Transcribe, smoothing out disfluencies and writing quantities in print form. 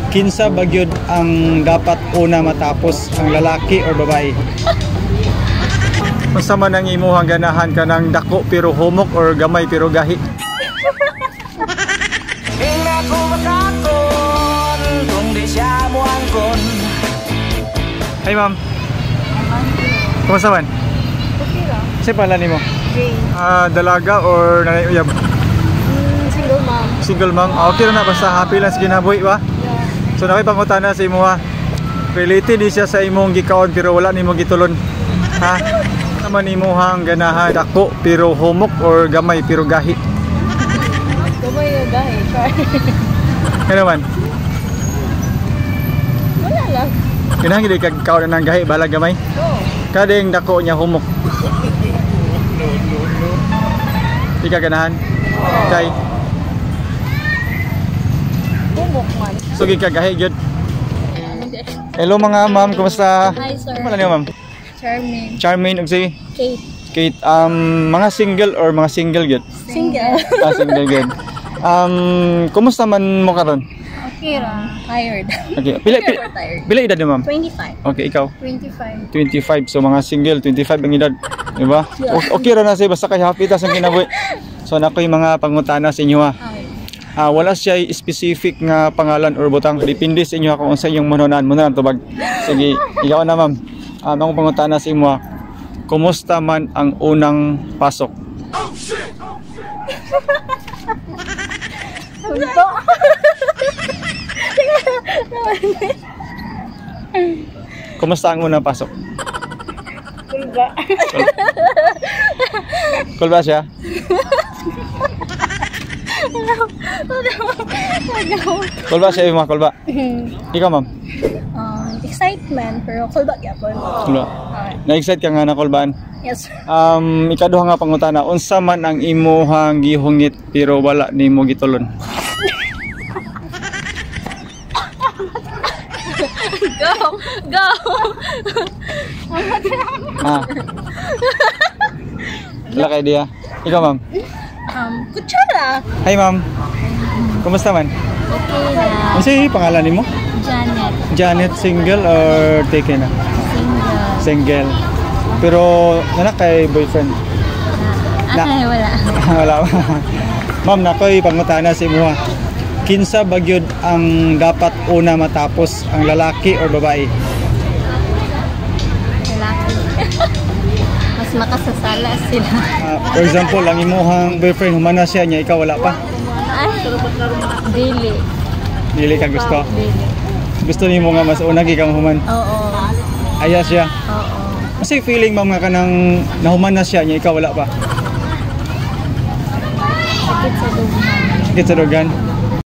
Kinsa bagyod ang dapat una matapos, ang lalaki or babae? Unsa man ang imuhang ganahan ka ng dako pero humok or gamay pero gahi? Hi ma'am. Kumusta man? Okay lang. Kasi pala ni mo? Jane. Dalaga or nanay uyab? Single mom. Single mom? Okay na basta happy lang sa kinabuhi ba? Yeah. So nakipangutana sa imo ha. Related di siya sa imong gikaon pero wala nimo gitulon. Ha? Naman imuhang ganahan dako pero humok or gamay pero gahi? Gamay yung gahe. Try. Ano man? Wala lang. Kinahang hindi ka kaon ng gahi bala gamay? Oo. Kadeng dako niya humok. Di ka ganahan? Kay? Bumok man. So gikagahi gyud. Hello mga ma'am, kumusta? Hi sir. Ano niyo ma'am? Charming. Charmaine ug si Kate. Kate, mga single or mga single gyud? Single. Single gyud. Kumusta man mo karon? Okay lang. Tired. Okay. Pila edad niyo ma'am? 25. Okay, ikaw? 25. 25. So mga single, 25 ang edad, di ba? Yeah. Okay ra na siya basta kay happy ta sa kinabuhi. So na ko'y mga pangutana sa inyo ha. Wala siya specific nga pangalan or butang, depende sa inyo kung unsa inyong manunan mo na tubag. Sige, ikaw na ma'am. Ang pangutana sa imo, kumusta man ang unang pasok? Oh shit. Punto. Kumusta ang unang pasok? Kulba. Cool ba siya? Cool ba siya mga kulba? Ikaw ma'am? Excitement pero kulba gyapon. Kulba. Na-excite ka nga na kulbaan? Yes. Ikaduha nga pangutana, unsa man ang imuhang gihungit pero wala nimo gitulon? Go! Go! Wala ka idea? Ikaw ma'am? Kutsara! Hi ma'am. Kumusta man? Okay na. Ano si pangalan nimo? Janet. Janet, single or taken na? Single. Single. Pero nanak kay boyfriend? Ay, wala. Wala ba? Ma'am, nakoy pangutana sa imo ha. Kinsa bagyod ang dapat una matapos, ang lalaki or babae? Lalaki. Mas makasasala sila. For example, ang imuhang boyfriend humana siya niya, ikaw wala pa. Ay, dili. Dili ka gusto. Dili. Gusto nimo nga mas una gikang human. Oo. Aya siya. Oo. Kasi feeling ma'am nga kanang nahuman na siya niya, ikaw wala pa. Sakit sa dugan. Sakit sa dugan.